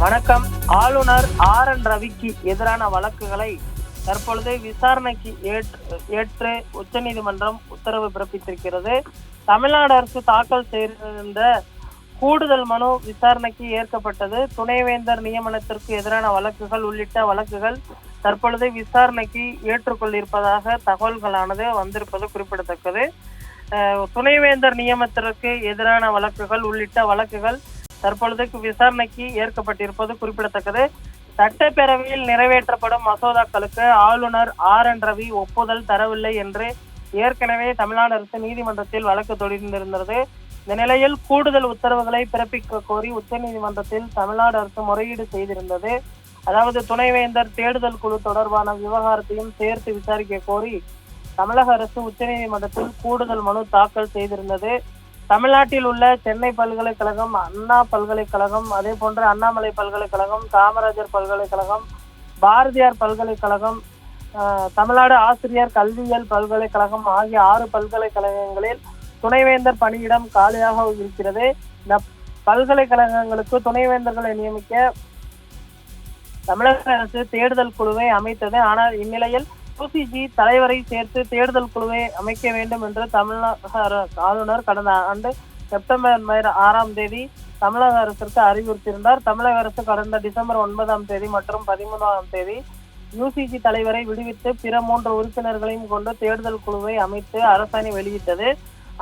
வணக்கம். ஆளுநர் RN ரவிக்கு எதிரான வழக்குகளை தற்பொழுது விசாரணைக்கு ஏற்று உச்சநீதிமன்றம் உத்தரவு பிறப்பித்திருக்கிறது. தமிழ்நாடு அரசு தாக்கல் செய்திருந்த கூடுதல் மனு விசாரணைக்கு ஏற்கப்பட்டது. துணைவேந்தர் நியமனத்திற்கு எதிரான வழக்குகள் உள்ளிட்ட வழக்குகள் தற்பொழுது விசாரணைக்கு ஏற்றுக்கொண்டிருப்பதாக தகவல்களானது வந்திருப்பது குறிப்பிடத்தக்கது. துணைவேந்தர் நியமனத்திற்கு எதிரான வழக்குகள் உள்ளிட்ட வழக்குகள் தற்பொழுது விசாரணைக்கு ஏற்கப்பட்டிருப்பது குறிப்பிடத்தக்கது. சட்டப்பேரவையில் நிறைவேற்றப்படும் மசோதாக்களுக்கு ஆளுநர் RN ரவி ஒப்புதல் தரவில்லை என்று ஏற்கனவே தமிழ்நாடு அரசு நீதிமன்றத்தில் வழக்கு தொடர்ந்திருந்தது. இந்த நிலையில் கூடுதல் உத்தரவுகளை பிறப்பிக்க கோரி உச்சநீதிமன்றத்தில் தமிழ்நாடு அரசு முறையீடு செய்திருந்தது. அதாவது துணைவேந்தர் தேடுதல் குழு தொடர்பான விவகாரத்தையும் சேர்த்து விசாரிக்க கோரி தமிழக அரசு உச்சநீதிமன்றத்தில் கூடுதல் மனு தாக்கல் செய்திருந்தது. தமிழ்நாட்டில் உள்ள சென்னை பல்கலைக்கழகம், அண்ணா பல்கலைக்கழகம், அதே போன்று அண்ணாமலை பல்கலைக்கழகம், காமராஜர் பல்கலைக்கழகம், பாரதியார் பல்கலைக்கழகம், தமிழ்நாடு ஆசிரியர் கல்வியியல் பல்கலைக்கழகம் ஆகிய 6 பல்கலைக்கழகங்களில் துணைவேந்தர் பணியிடம் காலியாக இருக்கிறது. இந்த பல்கலைக்கழகங்களுக்கு துணைவேந்தர்களை நியமிக்க தமிழக அரசு தேடுதல் குழுவை அமைத்தது. ஆனால் இந்நிலையில் UGC தலைவரை சேர்த்து தேடுதல் குழுவை அமைக்க வேண்டும் என்று தமிழக ஆளுநர் கடந்த ஆண்டு செப்டம்பர் 6ஆம் தேதி தமிழக அரசிற்கு அறிவுறுத்தியிருந்தார். தமிழக அரசு கடந்த டிசம்பர் 9ஆம் தேதி மற்றும் 13ஆம் தேதி UGC தலைவரை விடுவித்து பிற 3 உறுப்பினர்களையும் கொண்டு தேடுதல் குழுவை அமைத்து அரசாணை வெளியிட்டது.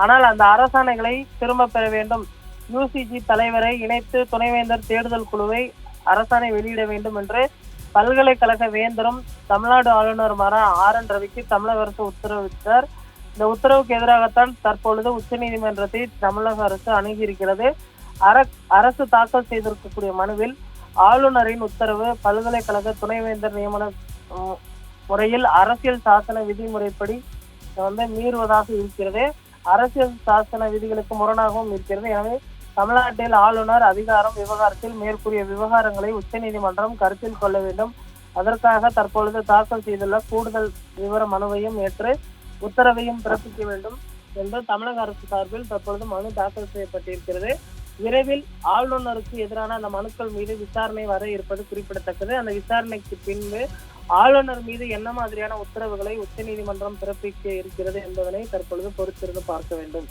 ஆனால் அந்த அரசாணைகளை திரும்ப பெற வேண்டும். UGC தலைவரை இணைத்து துணைவேந்தர் தேடுதல் குழுவை அரசாணை வெளியிட வேண்டும் என்று பல்கலைக்கழக வேந்தரும் தமிழ்நாடு ஆளுநருமான RN ரவிக்கு தமிழக அரசு உத்தரவிட்டார். இந்த உத்தரவுக்கு எதிராகத்தான் தற்பொழுது உச்சநீதிமன்றத்தை தமிழக அரசு அணுகியிருக்கிறது. அரசு தாக்கல் செய்திருக்கக்கூடிய மனுவில் ஆளுநரின் உத்தரவு பல்கலைக்கழக துணைவேந்தர் நியமன முறையில் அரசியல் சாசன விதிமுறைப்படி மீறுவதாக இருக்கிறது. அரசியல் சாசன விதிகளுக்கு முரணாகவும் இருக்கிறது. எனவே தமிழ்நாட்டில் ஆளுநர் அதிகாரம் விவகாரத்தில் மேற்கூறிய விவகாரங்களை உச்சநீதிமன்றம் கருத்தில் கொள்ள வேண்டும். அதற்காக தற்பொழுது தாக்கல் செய்துள்ள கூடுதல் விவர மனுவையும் ஏற்று உத்தரவையும் பிறப்பிக்க வேண்டும் என்று தமிழக அரசு சார்பில் தற்பொழுது மனு தாக்கல் செய்யப்பட்டிருக்கிறது. விரைவில் ஆளுநருக்கு எதிரான அந்த மனுக்கள் மீது விசாரணை வர இருப்பது குறிப்பிடத்தக்கது. அந்த விசாரணைக்கு பின்பு ஆளுநர் மீது என்ன மாதிரியான உத்தரவுகளை உச்சநீதிமன்றம் பிறப்பிக்க இருக்கிறது என்பதனை தற்பொழுது பொறுத்திருந்து பார்க்க வேண்டும்.